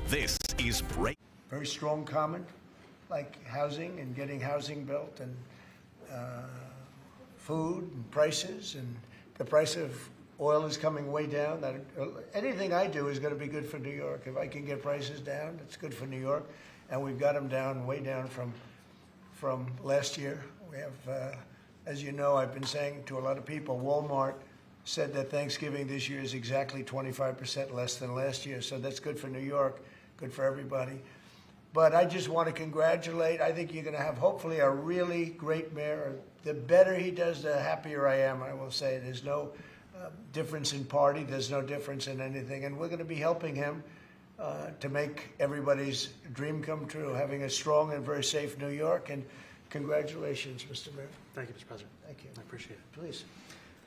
This is Very strong comment, like housing and getting housing built, and food and prices, and the price of oil is coming way down. Anything I do is going to be good for New York. If I can get prices down, it's good for New York, and we've got them down, way down from last year. We have, as you know, I've been saying to a lot of people, Walmart said that Thanksgiving this year is exactly 25% less than last year, so that's good for New York, good for everybody. But I just want to congratulate. I think you're going to have, hopefully, a really great mayor. The better he does, the happier I am, I will say. There's no difference in party. There's no difference in anything. And we're going to be helping him to make everybody's dream come true, having a strong and very safe New York. And congratulations, Mr. Mayor. Thank you, Mr. President. Thank you. I appreciate it. Please.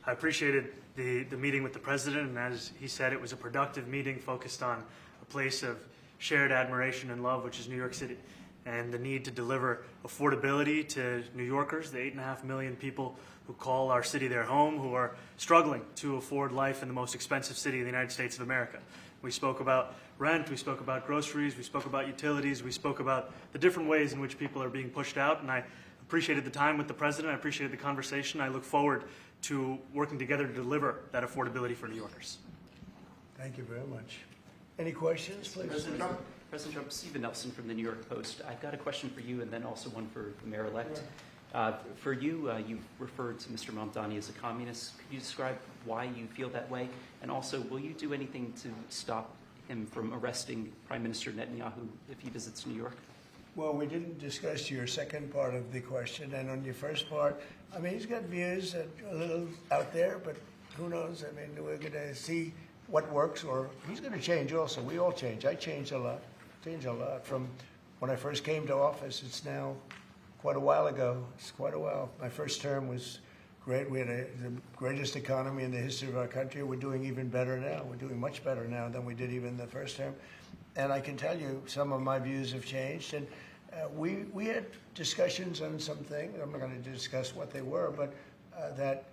I appreciated the meeting with the President, and as he said, it was a productive meeting focused on a place of shared admiration and love, which is New York City, and the need to deliver affordability to New Yorkers, the 8.5 million people who call our city their home, who are struggling to afford life in the most expensive city in the United States of America. We spoke about rent, we spoke about groceries, we spoke about utilities, we spoke about the different ways in which people are being pushed out, and I appreciated the time with the President, I appreciated the conversation. I look forward to working together to deliver that affordability for New Yorkers. Thank you very much. Any questions, please? President Trump, Stephen Nelson from the New York Post. I've got a question for you and then also one for the mayor-elect. For you, you referred to Mr. Mamdani as a communist. Could you describe why you feel that way? And also, will you do anything to stop him from arresting Prime Minister Netanyahu if he visits New York? Well, we didn't discuss your second part of the question. And on your first part, I mean, he's got views that are a little out there, but who knows? I mean, we're going to see what works, or he's going to change also. We all change. I changed a lot. From when I first came to office. It's now quite a while ago. It's quite a while. My first term was great. We had the greatest economy in the history of our country. We're doing even better now. We're doing much better now than we did even the first term. And I can tell you some of my views have changed. And we had discussions on some things. I'm not going to discuss what they were, but that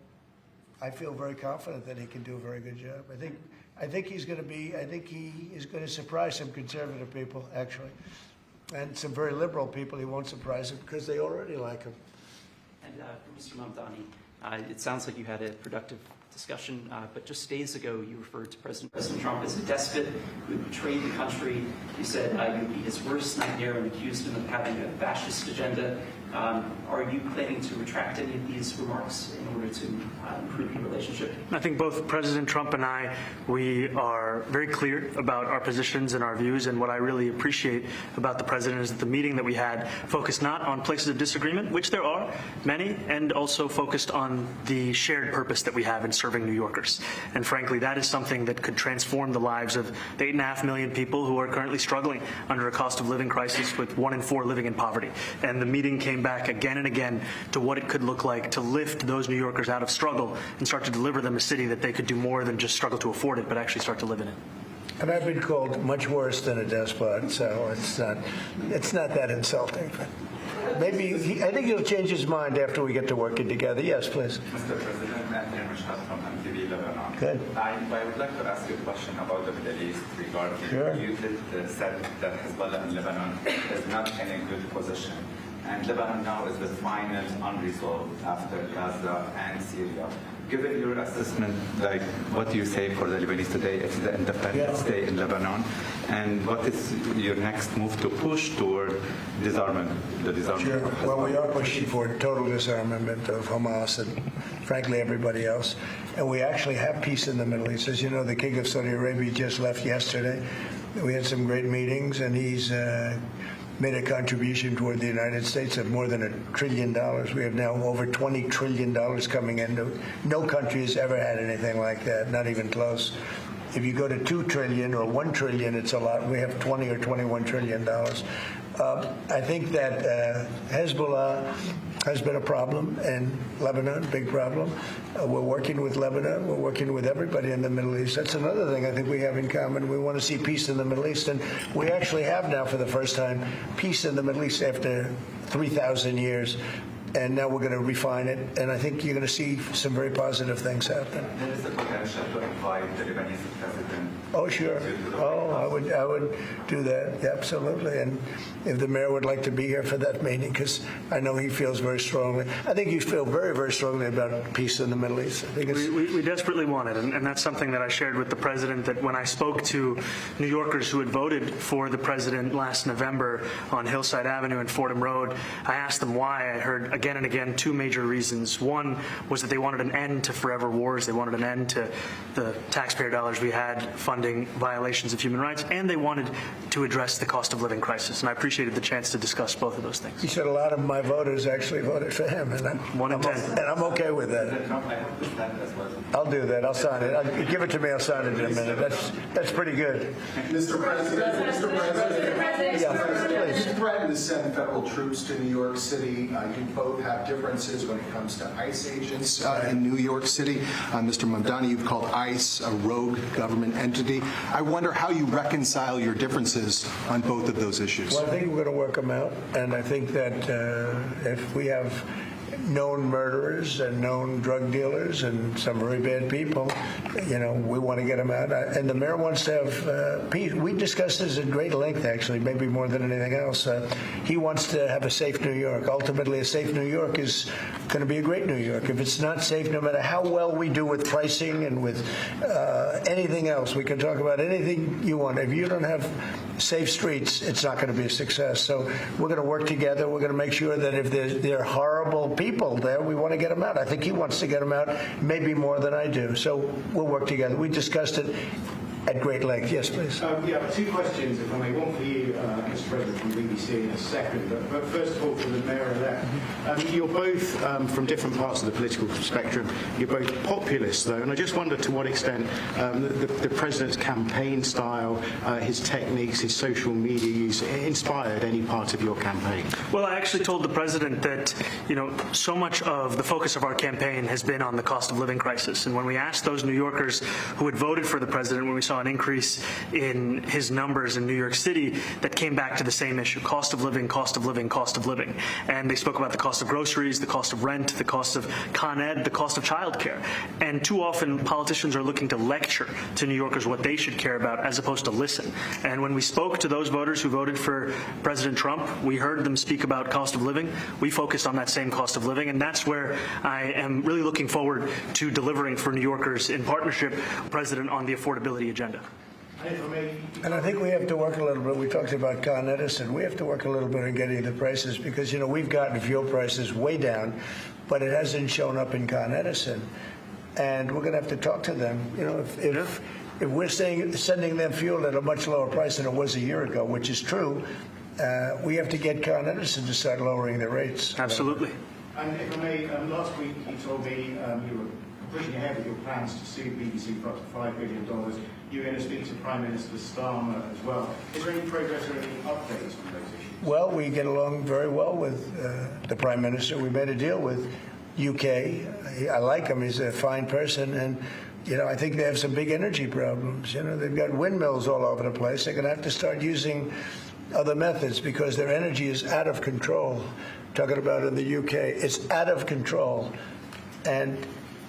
I feel very confident that he can do a very good job. I think he's going to be. I think he is going to surprise some conservative people, actually, and some very liberal people. He won't surprise them because they already like him. And for Mr. Mamdani, it sounds like you had a productive discussion, but just days ago you referred to President Trump as a despot who had betrayed the country. You said you would be his worst nightmare and accused him of having a fascist agenda. Are you planning to retract any of these remarks in order to improve your relationship? I think both President Trump and I, we are very clear about our positions and our views, and what I really appreciate about the President is that the meeting that we had focused not on places of disagreement, which there are many, and also focused on the shared purpose that we have in serving New Yorkers. And frankly, that is something that could transform the lives of the 8.5 million people who are currently struggling under a cost of living crisis, with 1 in 4 living in poverty. And the meeting came back again and again to what it could look like to lift those New Yorkers out of struggle and start to deliver them a city that they could do more than just struggle to afford it, but actually start to live in it. And I've been called much worse than a despot, so it's not that insulting. Maybe I think he'll change his mind after we get to working together. Yes, please. Mr. President, Mandani from MTV Lebanon. Good. I would like to ask you a question about the Middle East regarding you said that Hezbollah in Lebanon is not in a good position. And Lebanon now is the final unresolved after Gaza and Syria. Given your assessment, like what do you say for the Lebanese today? It's the independent state in Lebanon, and what is your next move to push toward disarmament? The disarmament. Sure. Well, we are pushing for total disarmament of Hamas and, frankly, everybody else. And we actually have peace in the Middle East. As you know, the King of Saudi Arabia just left yesterday. We had some great meetings, and he's made a contribution toward the United States of more than $1 trillion. We have now over $20 trillion coming in. No country has ever had anything like that, not even close. If you go to 2 trillion or 1 trillion, it's a lot. We have 20 or 21 trillion dollars. I think that Hezbollah has been a problem in Lebanon, big problem. We're working with Lebanon. We're working with everybody in the Middle East. That's another thing I think we have in common. We want to see peace in the Middle East, and we actually have now, for the first time, peace in the Middle East after 3,000 years. and now we're going to refine it, and I think you're going to see some very positive things happen. There is a potential to invite the Lebanese president. Oh, sure. Oh, I would do that, absolutely. And if the mayor would like to be here for that meeting, because I know he feels very strongly. I think you feel very, very strongly about peace in the Middle East. I think we desperately want it, and that's something that I shared with the president, that when I spoke to New Yorkers who had voted for the president last November on Hillside Avenue and Fordham Road, I asked them why. I heard again and again two major reasons. One was that they wanted an end to forever wars. They wanted an end to the taxpayer dollars we had funding violations of human rights, and they wanted to address the cost of living crisis. And I appreciated the chance to discuss both of those things. He said a lot of my voters actually voted for him, and I'm okay with that. I'll do that. I'll sign it. Give it to me. I'll sign it in a minute. That's pretty good. Mr. President. Yeah, please. You threatened to send federal troops to New York City. You both have differences when it comes to ICE agents in New York City. Mr. Mamdani, you've called ICE a rogue government entity. I wonder how you reconcile your differences on both of those issues. Well, I think we're going to work them out, and I think that if we have known murderers and known drug dealers and some very bad people, we want to get them out. And the mayor wants to have peace. We discussed this at great length, actually, maybe more than anything else. He wants to have a safe New York. Ultimately, a safe New York is going to be a great New York. If it's not safe, no matter how well we do with pricing and with anything else, we can talk about anything you want. If you don't have safe streets, it's not going to be a success. So we're going to work together. We're going to make sure that if there are horrible people there, we want to get them out. I think he wants to get them out maybe more than I do. So we'll work together. We discussed it at great length. Yes, please. Yeah, two questions, if I may. One for you, Mr. President, from BBC in a second. But first of all, for the Mayor-elect. You're both from different parts of the political spectrum. You're both populists, though, and I just wonder to what extent the President's campaign style, his techniques, his social media use inspired any part of your campaign. Well, I actually told the President that, so much of the focus of our campaign has been on the cost of living crisis. And when we asked those New Yorkers who had voted for the President, when we saw an increase in his numbers in New York City, that came back to the same issue: cost of living, cost of living, cost of living. And they spoke about the cost of groceries, the cost of rent, the cost of Con Ed, the cost of childcare. And too often politicians are looking to lecture to New Yorkers what they should care about as opposed to listen. And when we spoke to those voters who voted for President Trump, we heard them speak about cost of living. We focused on that same cost of living, and that's where I am really looking forward to delivering for New Yorkers in partnership with the President on the affordability agenda. And I think we have to work a little bit. We talked about Con Edison. We have to work a little bit on getting the prices, because, we've gotten fuel prices way down, but it hasn't shown up in Con Edison. And we're going to have to talk to them. If we're sending them fuel at a much lower price than it was a year ago, which is true, we have to get Con Edison to start lowering the rates. Absolutely. And if I may, last week you told me you were pushing ahead with your plans to sue BBC for up to $5 billion. You're going to speak to Prime Minister Starmer as well. Is there any progress or any updates on those issues? Well, we get along very well with the Prime Minister. We made a deal with UK. I like him. He's a fine person. And, I think they have some big energy problems. They've got windmills all over the place. They're going to have to start using other methods because their energy is out of control. Talking about in the UK, it's out of control. And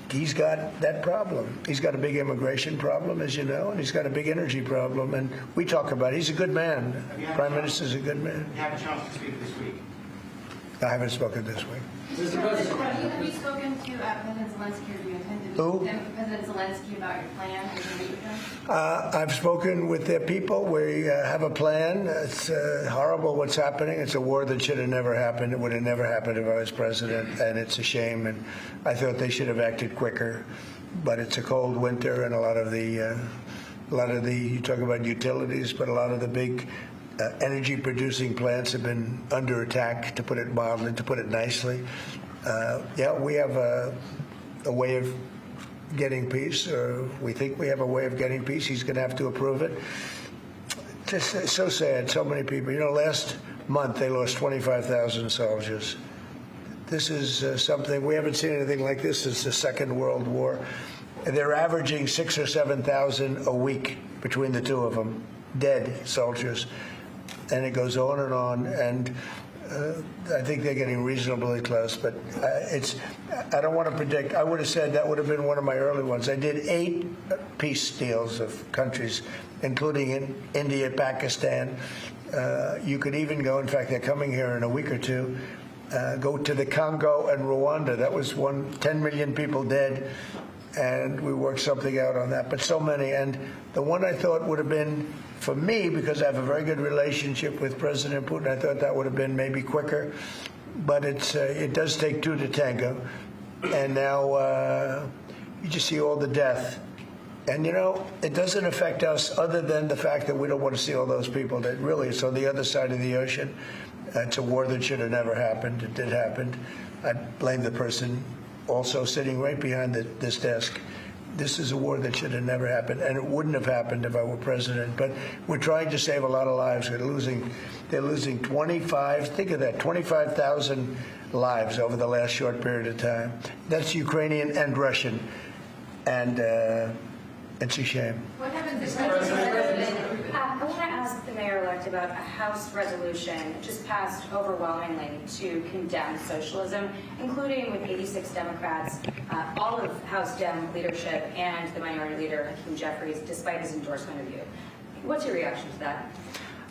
he's got that problem. He's got a big immigration problem, as you know, and he's got a big energy problem. And we talk about it. He's a good man. Prime Minister's a good man. You had a chance to speak this week. I haven't spoken this week. Mr. President, have you spoken to President Zelensky, or do you intend to Who? President Zelensky about your plan? Are you going to meet with him? I've spoken with their people. We have a plan. It's horrible what's happening. It's a war that should have never happened. It would have never happened if I was president, and it's a shame. And I thought they should have acted quicker. But it's a cold winter, and a lot of the you talk about utilities, but a lot of the big energy-producing plants have been under attack, to put it mildly, to put it nicely. We have a way of getting peace, or we think we have a way of getting peace. He's going to have to approve it. Just so sad, so many people. Last month they lost 25,000 soldiers. This is something, we haven't seen anything like this since the Second World War. They're averaging 6,000 or 7,000 a week between the two of them, dead soldiers. And it goes on, and I think they're getting reasonably close, but I don't want to predict. I would have said that would have been one of my early ones. I did 8 peace deals of countries, including in India, Pakistan. You could even go, in fact, they're coming here in a week or two, go to the Congo and Rwanda. That was 10 million people dead, and we worked something out on that. But so many. And the one I thought would have been, for me, because I have a very good relationship with President Putin, I thought that would have been maybe quicker. But it does take 2 to tango. And now you just see all the death. And, it doesn't affect us other than the fact that we don't want to see all those people that really is on the other side of the ocean. It's a war that should have never happened. It did happen. I blame the person also sitting right behind this desk. This is a war that should have never happened, and it wouldn't have happened if I were president. But we're trying to save a lot of lives. They're losing 25,000 lives over the last short period of time. That's Ukrainian and Russian, and it's a shame. What happens if I want to ask the mayor-elect about a House resolution just passed overwhelmingly to condemn socialism, including with 86 Democrats, all of House Dem leadership, and the minority leader, Hakeem Jeffries, despite his endorsement of you. What's your reaction to that?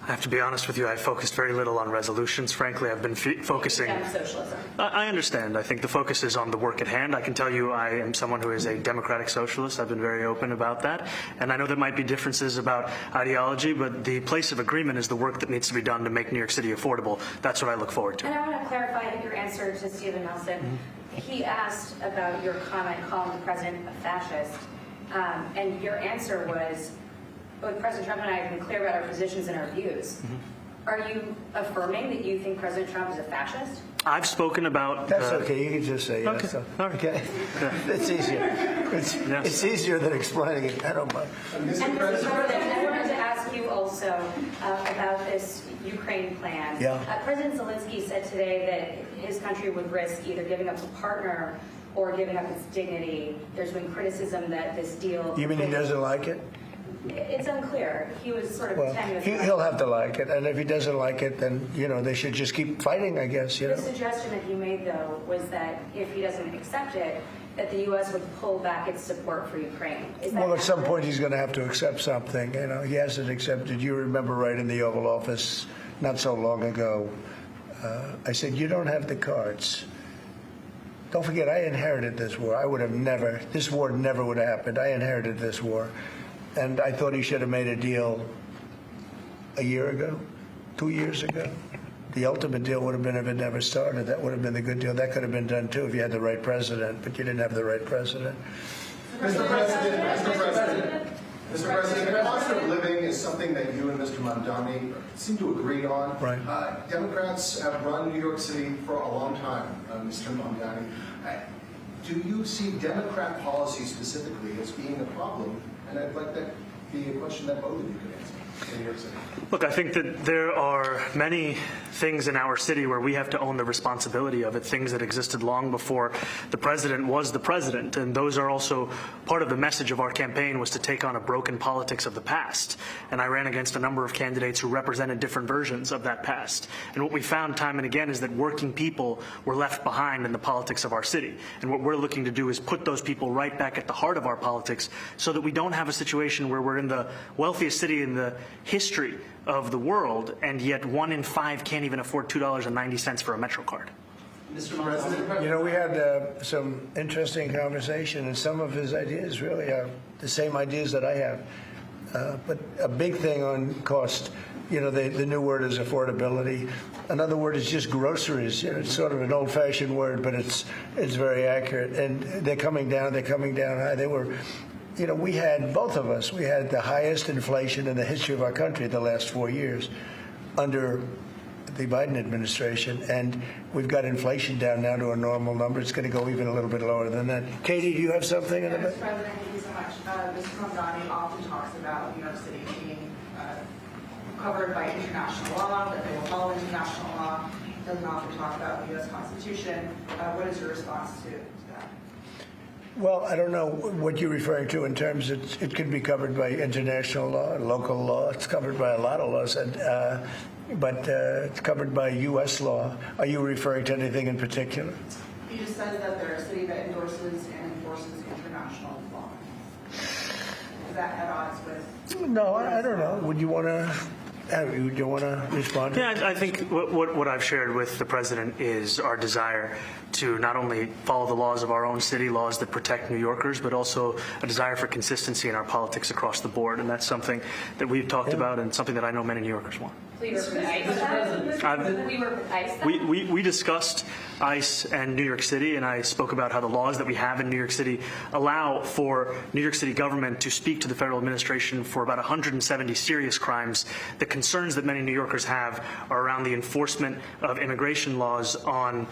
I have to be honest with you, I focused very little on resolutions. Frankly, I've been focusing... Socialism. I understand. I think the focus is on the work at hand. I can tell you I am someone who is a democratic socialist. I've been very open about that. And I know there might be differences about ideology, but the place of agreement is the work that needs to be done to make New York City affordable. That's what I look forward to. And I want to clarify your answer to Stephen Nelson. Mm-hmm. He asked about your comment calling the president a fascist. And your answer was, both President Trump and I have been clear about our positions and our views. Mm-hmm. Are you affirming that you think President Trump is a fascist? I've spoken about... That's okay. You can just say yes. Okay. So, All right. Okay. It's easier. It's easier than explaining it. I don't mind. And Mr. President, I wanted to ask you also about this Ukraine plan. Yeah. President Zelensky said today that his country would risk either giving up a partner or giving up its dignity. There's been criticism that this deal... You mean he doesn't like it? It's unclear. He was sort of tenuous. He'll have to like it, and if he doesn't like it, then they should just keep fighting, I guess. The suggestion that he made, though, was that if he doesn't accept it, that the U.S. would pull back its support for Ukraine. Well, at some point he's going to have to accept something. He hasn't accepted. You remember right in the Oval Office not so long ago, I said, "You don't have the cards." Don't forget, I inherited this war. This war never would have happened. I inherited this war. And I thought he should have made a deal a year ago, 2 years ago. The ultimate deal would have been if it never started. That would have been the good deal. That could have been done, too, if you had the right president, but you didn't have the right president. Mr. President, cost of living is something that you and Mr. Mandani seem to agree on. Right. Democrats have run New York City for a long time, Mr. Mamdani. Do you see Democrat policy specifically as being a problem? And I'd like that to be a question that both of you could answer in New York City. Look, I think that there are many things in our city where we have to own the responsibility of it, things that existed long before the president was the president. And those are also part of the message of our campaign, was to take on a broken politics of the past. And I ran against a number of candidates who represented different versions of that past. And what we found time and again is that working people were left behind in the politics of our city. And what we're looking to do is put those people right back at the heart of our politics so that we don't have a situation where we're in the wealthiest city in the history of the world, and yet 1 in 5 can't even afford $2.90 for a Metro card. Mr. President, We had some interesting conversation, and some of his ideas really are the same ideas that I have. But a big thing on cost, the new word is affordability. Another word is just groceries. It's sort of an old-fashioned word, but it's very accurate. And they're coming down high. They were... we had, both of us, we had the highest inflation in the history of our country the last 4 years under the Biden administration, and we've got inflation down now to a normal number. It's going to go even a little bit lower than that. Katie, do you have something in a bit? Mr. President, thank you so much. Mr. Mandani often talks about New York City being covered by international law, that they will follow international law. Doesn't often talk about the U.S. Constitution. What is your response to that? Well, I don't know what you're referring to in terms of it could be covered by international law, local law. It's covered by a lot of laws, but it's covered by U.S. law. Are you referring to anything in particular? You just said that they're a city that endorses and enforces international law. Is that at odds with? No, I don't know. Would you want to? Do you want to respond? Yeah, I think what I've shared with the president is our desire to not only follow the laws of our own city, laws that protect New Yorkers, but also a desire for consistency in our politics across the board. And that's something that we've talked about and something that I know many New Yorkers want. So you work with ICE? We work with ICE then? We discussed ICE and New York City, and I spoke about how the laws that we have in New York City allow for New York City government to speak to the federal administration for about 170 serious crimes. The concerns that many New Yorkers have are around the enforcement of immigration laws on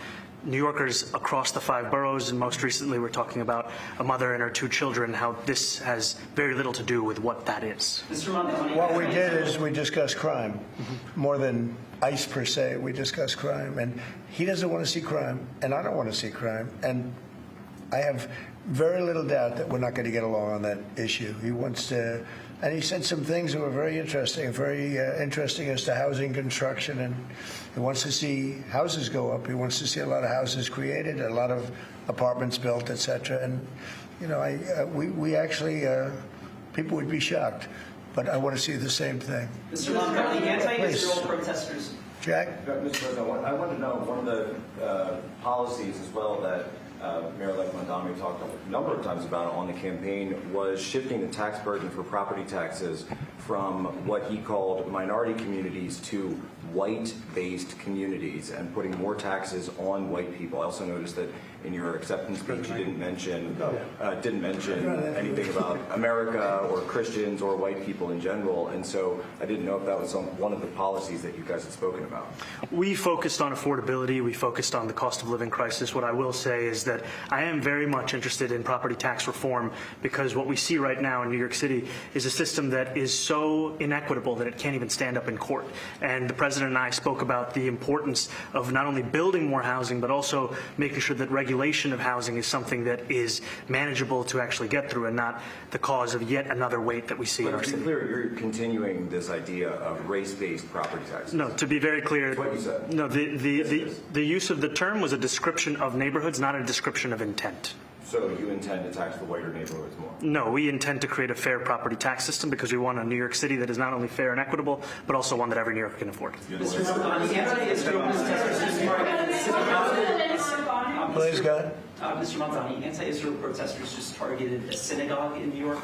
New Yorkers across the 5 boroughs, and most recently we're talking about a mother and her 2 children, how this has very little to do with what that is. Mr. Mamdani, What we did is we discussed crime, more than ICE per se. We discussed crime, and he doesn't want to see crime, and I don't want to see crime, and I have very little doubt that we're not going to get along on that issue. He wants to, and he said some things that were very interesting as to housing construction, and he wants to see houses go up. He wants to see a lot of houses created, a lot of apartments built, etc. And you know, we actually people would be shocked, but I want to see the same thing. Mr. Mamdani, anti-Israel protesters. Jack? Mr. President, I want to know one of the policies as well that Mayor-elect Mandani talked a number of times about on the campaign was shifting the tax burden for property taxes from what he called minority communities to white-based communities and putting more taxes on white people. I also noticed that in your acceptance speech you didn't mention anything about America or Christians or white people in general, and so I didn't know if that was one of the policies that you guys had spoken about. We focused on affordability. We focused on the cost of living crisis. What I will say is that I am very much interested in property tax reform, because what we see right now in New York City is a system that is so inequitable that it can't even stand up in court. And the president and I spoke about the importance of not only building more housing, but also making sure that regulation of housing is something that is manageable to actually get through and not the cause of yet another weight that we see in our But to city. be clear, you're continuing this idea of race-based property taxes. No, to be very clear, That's what you said. no, the use of the term was a description of neighborhoods, not a description of intent. So you intend to tax the whiter neighborhoods more? No, we intend to create a fair property tax system because we want a New York City that is not only fair and equitable, but also one that every New Yorker can afford. Mr. Mamdani, anti-Israel protesters just targeted. Please, go ahead. Mr. Mandani, anti-Israel protesters just targeted a synagogue in New York.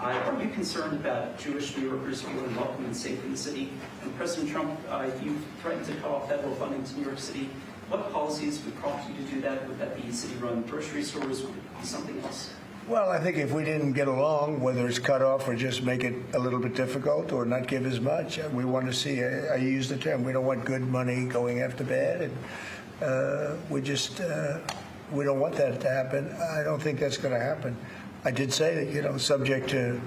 Are you concerned about Jewish New Yorkers feeling welcome and safe in the city? And President Trump, you threatened to cut off federal funding to New York City. What policies would prompt you to do that? Would that be city-run grocery stores? Would it be something else? Well, I think if we didn't get along, whether it's cut off or just make it a little bit difficult or not give as much, we want to see, I use the term, we don't want good money going after bad. And we don't want that to happen. I don't think that's going to happen. I did say that, subject to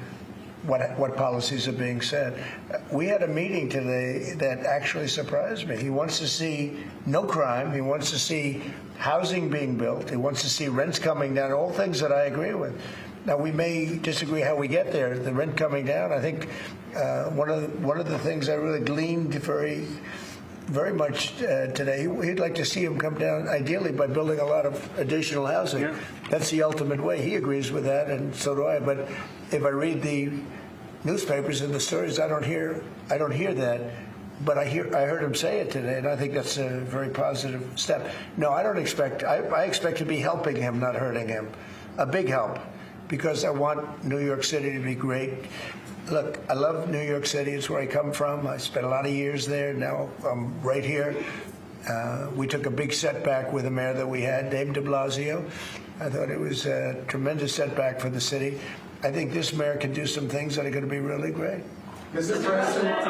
what policies are being said. We had a meeting today that actually surprised me. He wants to see no crime. He wants to see housing being built. He wants to see rents coming down, all things that I agree with. Now, we may disagree how we get there, the rent coming down. I think one of the things I really gleaned very much today, he'd like to see him come down, ideally, by building a lot of additional housing. Yeah. That's the ultimate way. He agrees with that, and so do I. But if I read the newspapers and the stories, I don't hear that. But I heard him say it today, and I think that's a very positive step. No, I don't expect. I expect to be helping him, not hurting him. A big help, because I want New York City to be great. Look, I love New York City. It's where I come from. I spent a lot of years there. Now I'm right here. We took a big setback with the mayor that we had, Dave de Blasio. I thought it was a tremendous setback for the city. I think this mayor can do some things that are going to be really great. Mr. President,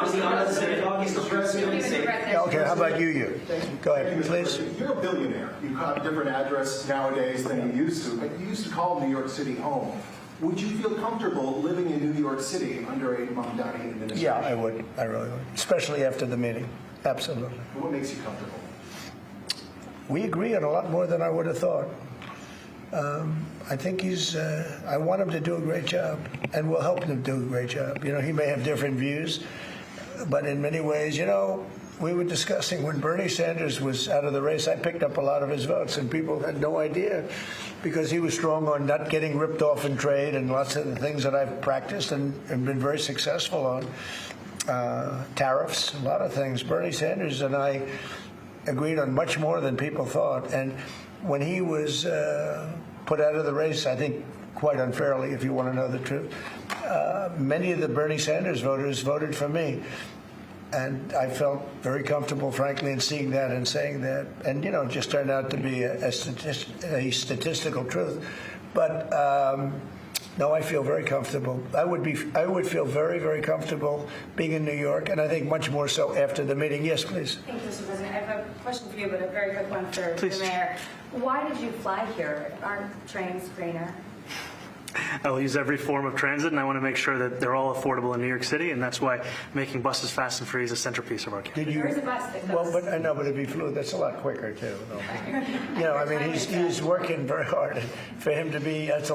Okay, how about you? Go ahead, please. You're a billionaire. You have a different address nowadays than you used to, but you used to call New York City home. Would you feel comfortable living in New York City under a Mamdani administration? Yeah, I would. I really would. Especially after the meeting. Absolutely. What makes you comfortable? We agree on a lot more than I would have thought. I think I want him to do a great job, and we'll help him do a great job. You know, he may have different views, but in many ways, you know, we were discussing when Bernie Sanders was out of the race, I picked up a lot of his votes, and people had no idea because he was strong on not getting ripped off in trade and lots of the things that I've practiced and been very successful on. Tariffs, a lot of things. Bernie Sanders and I agreed on much more than people thought. And when he was put out of the race, I think quite unfairly, if you want to know the truth, many of the Bernie Sanders voters voted for me. And I felt very comfortable, frankly, in seeing that and saying that. And, you know, it just turned out to be a statistical truth. But no, I feel very comfortable. I would feel very, very comfortable being in New York, and I think much more so after the meeting. Yes, please. Thank you, Mr. President. I have a question for you, but a very quick one for the mayor. Why did you fly here? Aren't trains greener? I will use every form of transit, and I want to make sure that they're all affordable in New York City, and that's why making buses fast and free is a centerpiece of our campaign. There is a bus that goes. Well, but I know, but if he flew, that's a lot quicker too. You know, I mean, he's working very hard. For him to be, that's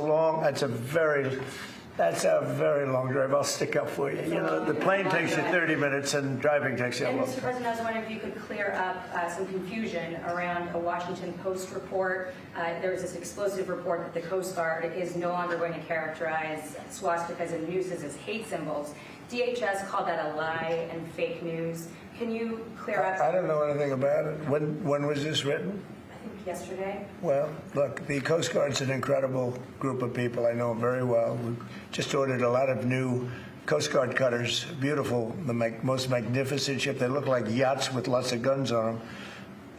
a very long drive. I'll stick up for you. You know, the plane takes you 30 minutes, and driving takes you a And long Mr. time. President, I was wondering if you could clear up some confusion around a Washington Post report. There was this explosive report that the Coast Guard is no longer going to characterize swastikas and nooses as hate symbols. DHS called that a lie and fake news. Can you clear up? I don't know anything about it. When was this written? I think yesterday. Well, look, the Coast Guard's an incredible group of people. I know them very well. We just ordered a lot of new Coast Guard cutters, beautiful, the most magnificent ship. They look like yachts with lots of guns on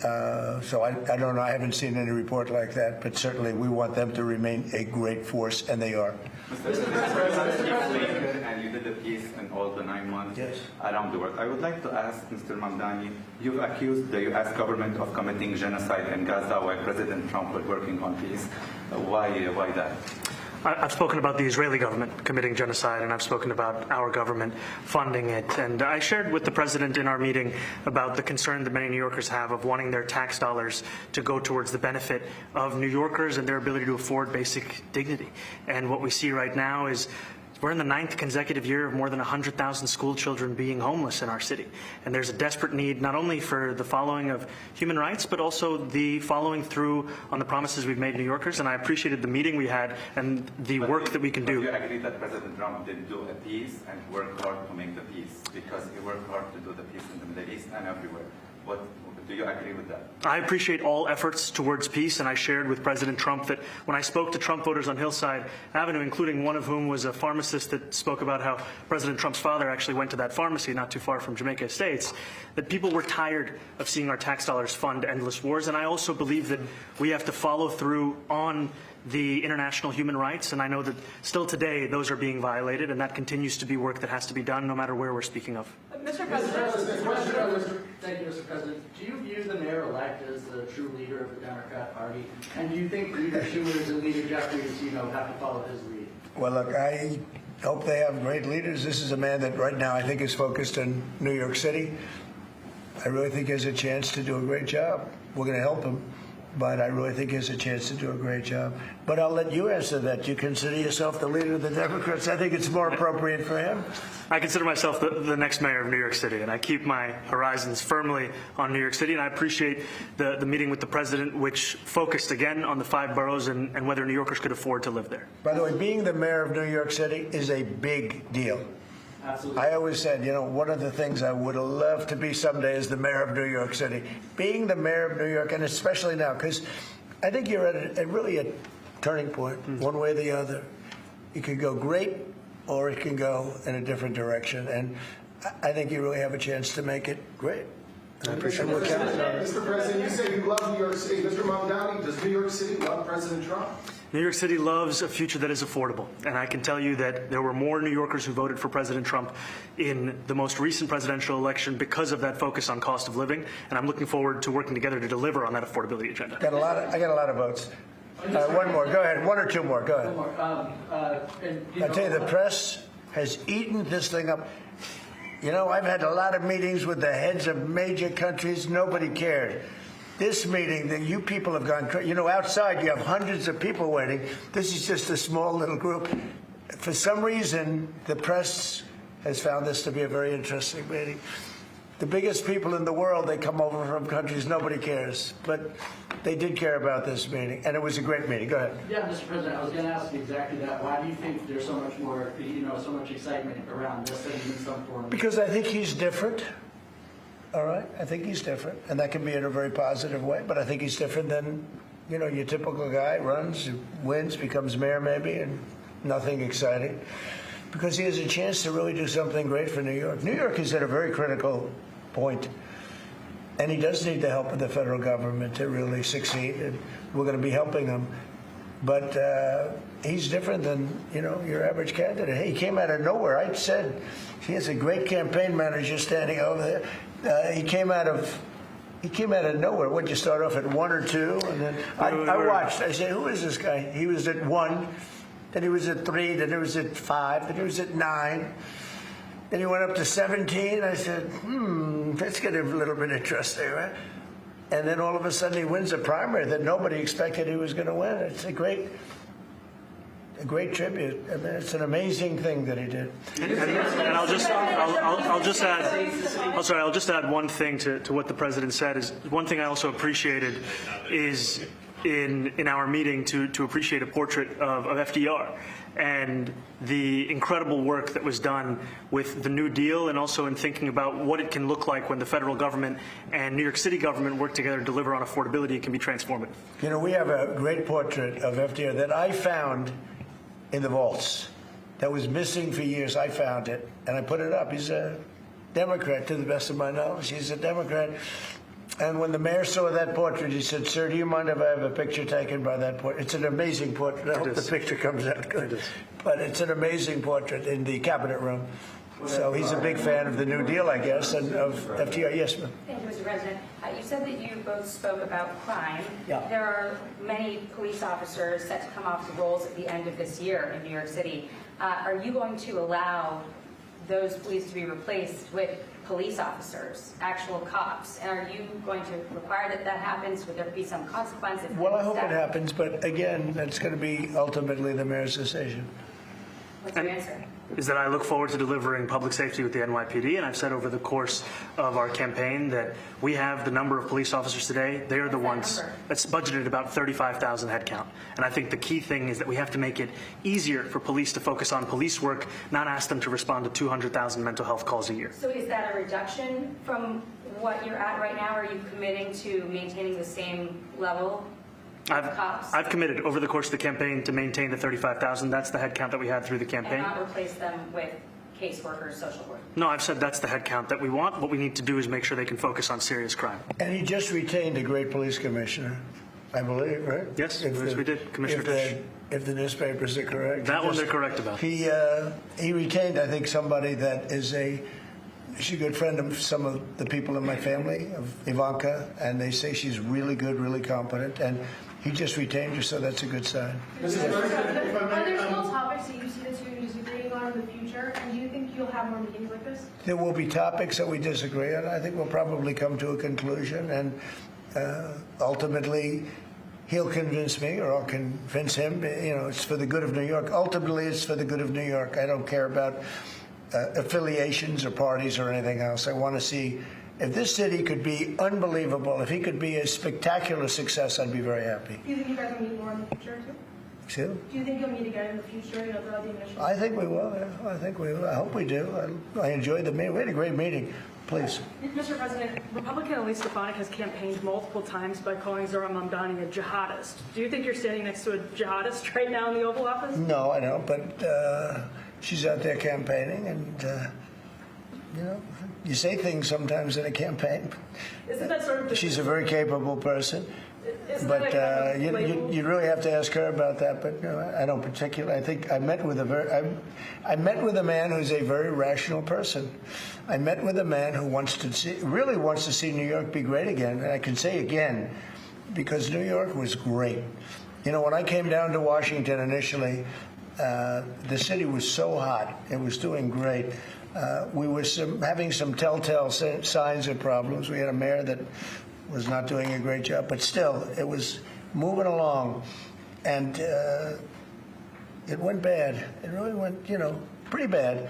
them. So I don't know. I haven't seen any report like that, but certainly we want them to remain a great force, and they are. Mr. President, and you did a piece in all the 9 months around the world. I would like to ask Mr. Mamdani, you've accused the U.S. government of committing genocide in Gaza while President Trump was working on peace. Why that? I've spoken about the Israeli government committing genocide, and I've spoken about our government funding it. And I shared with the president in our meeting about the concern that many New Yorkers have of wanting their tax dollars to go towards the benefit of New Yorkers and their ability to afford basic dignity. And what we see right now is we're in the 9th consecutive year of more than 100,000 school children being homeless in our city. And there's a desperate need not only for the following of human rights, but also the following through on the promises we've made New Yorkers. And I appreciated the meeting we had and the work that we can do. Do you agree that President Trump did do a peace and work hard to make the peace? Because he worked hard to do the peace in the Middle East and everywhere. Do you agree with that? I appreciate all efforts towards peace, and I shared with President Trump that when I spoke to Trump voters on Hillside Avenue, including one of whom was a pharmacist that spoke about how President Trump's father actually went to that pharmacy not too far from Jamaica Estates, that people were tired of seeing our tax dollars fund endless wars. And I also believe that we have to follow through on the international human rights, and I know that still today those are being violated, and that continues to be work that has to be done no matter where we're speaking of. Mr. President, thank you, Mr. President. Do you view the mayor-elect as the true leader of the Democrat Party? And do you think Leader Schumer's and Leader Jeffries, have to follow his lead? Well, look, I hope they have great leaders. This is a man that right now I think is focused on New York City. I really think he has a chance to do a great job. We're going to help him, but I really think he has a chance to do a great job. But I'll let you answer that. You consider yourself the leader of the Democrats? I think it's more appropriate for him. I consider myself the next mayor of New York City, and I keep my horizons firmly on New York City, and I appreciate the meeting with the president, which focused again on the 5 boroughs and whether New Yorkers could afford to live there. By the way, being the mayor of New York City is a big deal. Absolutely. I always said, one of the things I would have loved to be someday is the mayor of New York City. Being the mayor of New York, and especially now, because I think you're at really a turning point, one way or the other. It could go great, or it can go in a different direction. And I think you really have a chance to make it great. And I appreciate what counted on it. Mr. President, you say you love New York City. Mr. Mamdani, does New York City love President Trump? New York City loves a future that is affordable, and I can tell you that there were more New Yorkers who voted for President Trump in the most recent presidential election because of that focus on cost of living, and I'm looking forward to working together to deliver on that affordability agenda. I got a lot of votes. One more. Go ahead. 1 or 2 more. Go ahead. One more. I tell you, the press has eaten this thing up. I've had a lot of meetings with the heads of major countries. Nobody cared. This meeting, that you people have gone crazy. You know, outside you have hundreds of people waiting. This is just a small little group. For some reason, the press has found this to be a very interesting meeting. The biggest people in the world, they come over from countries nobody cares. But they did care about this meeting, and it was a great meeting. Go ahead. Yeah, Mr. President, I was going to ask you exactly that. Why do you think there's so much more, so much excitement around this than in some form? Because I think he's different. All right? I think he's different, and that can be in a very positive way, but I think he's different than, your typical guy, runs, wins, becomes mayor maybe, and nothing exciting. Because he has a chance to really do something great for New York. New York is at a very critical point, and he does need the help of the federal government to really succeed, and we're going to be helping him. But he's different than, your average candidate. He came out of nowhere. I said he has a great campaign manager standing over there. He came out of nowhere. What'd you start off at 1 or 2? And then I watched. I said, who is this guy? He was at 1, then he was at 3, then he was at 5, then he was at 9. Then he went up to 17. I said, let's get a little bit interesting, right? And then all of a sudden he wins a primary that nobody expected he was going to win. It's a great tribute. I mean, it's an amazing thing that he did. And I'll just add one thing to what the president said. Is one thing I also appreciated is in our meeting to appreciate a portrait of FDR and the incredible work that was done with the New Deal, and also in thinking about what it can look like when the federal government and New York City government work together to deliver on affordability. It can be transformative. We have a great portrait of FDR that I found in the vaults that was missing for years. I found it, and I put it up. He's a Democrat, to the best of my knowledge. He's a Democrat. And when the mayor saw that portrait, he said, "Sir, do you mind if I have a picture taken by that portrait?" It's an amazing portrait. I hope the picture comes out good. But it's an amazing portrait in the cabinet room. So he's a big fan of the New Deal, I guess, and of FDR. Yes, ma'am. Thank you, Mr. President. You said that you both spoke about crime. Yeah. There are many police officers set to come off the rolls at the end of this year in New York City. Are you going to allow those police to be replaced with police officers, actual cops? And are you going to require that happens? Would there be some consequences? Well, I hope it happens, but again, that's going to be ultimately the mayor's decision. What's your answer? Is that I look forward to delivering public safety with the NYPD, and I've said over the course of our campaign that we have the number of police officers today. They are the ones that's budgeted about 35,000 headcount. And I think the key thing is that we have to make it easier for police to focus on police work, not ask them to respond to 200,000 mental health calls a year. So is that a reduction from what you're at right now? Are you committing to maintaining the same level? I've committed over the course of the campaign to maintain the 35,000. That's the headcount that we had through the campaign. And not replace them with caseworkers, social work. No, I've said that's the headcount that we want. What we need to do is make sure they can focus on serious crime. And he just retained a great police commissioner, I believe, right? Yes, we did. Commissioner Tisch. If the newspapers are correct. That one they're correct about. He retained, I think, somebody that is she's a good friend of some of the people in my family, of Ivanka, and they say she's really good, really competent, and he just retained her, so that's a good sign. Are there still topics that you see that you're disagreeing on in the future, and do you think you'll have more meetings like this? There will be topics that we disagree on. I think we'll probably come to a conclusion, and ultimately he'll convince me, or I'll convince him. It's for the good of New York. Ultimately, it's for the good of New York. I don't care about affiliations or parties or anything else. I want to see if this city could be unbelievable, if he could be a spectacular success, I'd be very happy. Do you think you guys will meet more in the future, too? Excuse me? Do you think you'll meet again in the future, throughout the administration? I think we will. Yeah. I think we will. I hope we do. I enjoyed the meeting. We had a great meeting. Please. Mr. President, Republican Elise Stefanik has campaigned multiple times by calling Zohran Mamdani a jihadist. Do you think you're standing next to a jihadist right now in the Oval Office? No, I don't, but she's out there campaigning, and you say things sometimes in a campaign. Isn't that sort of she's a very capable person, but you really have to ask her about that. But I don't particularly. I think I met with a man who's a very rational person. I met with a man who really wants to see New York be great again, and I can say again, because New York was great. When I came down to Washington initially, the city was so hot. It was doing great. We were having some telltale signs of problems. We had a mayor that was not doing a great job, but still, it was moving along, and it went bad. It really went, pretty bad.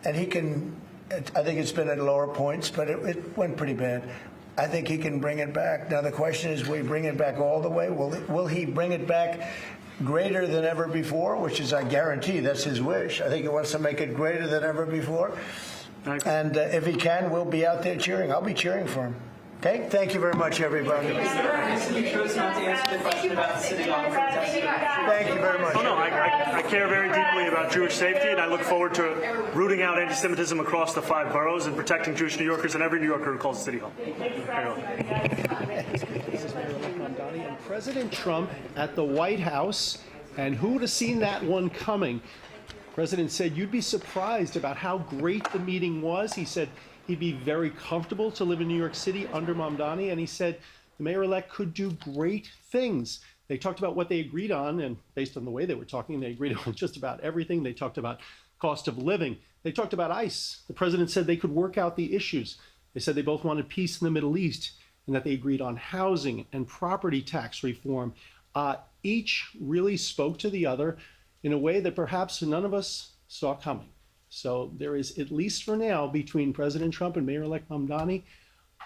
And he can, I think it's been at lower points, but it went pretty bad. I think he can bring it back. Now, the question is, will he bring it back all the way? Will he bring it back greater than ever before, which is, I guarantee, that's his wish. I think he wants to make it greater than ever before. And if he can, we'll be out there cheering. I'll be cheering for him. Okay? Thank you very much, everybody. You chose not to answer the question about the city hall protest. Thank you very much. Oh, no, I care very deeply about Jewish safety, and I look forward to rooting out anti-Semitism across the 5 boroughs and protecting Jewish New Yorkers and every New Yorker who calls the City Hall. This is Mayor-elect Mamdani and President Trump at the White House, and who would have seen that one coming? The President said you'd be surprised about how great the meeting was. He said he'd be very comfortable to live in New York City under Mamdani, and he said the mayor-elect could do great things. They talked about what they agreed on, and based on the way they were talking, they agreed on just about everything. They talked about cost of living. They talked about ICE. The president said they could work out the issues. They said they both wanted peace in the Middle East, and that they agreed on housing and property tax reform. Each really spoke to the other in a way that perhaps none of us saw coming. So there is, at least for now, between President Trump and Mayor-elect Mamdani,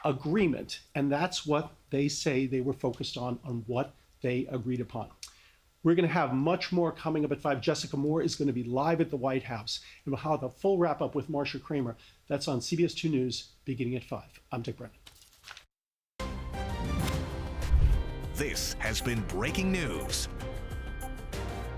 agreement. And that's what they say they were focused on what they agreed upon. We're going to have much more coming up at 5. Jessica Moore is going to be live at the White House. And we'll have the full wrap-up with Marsha Kramer. That's on CBS 2 News, beginning at 5. I'm Dick Brennan. This has been Breaking News.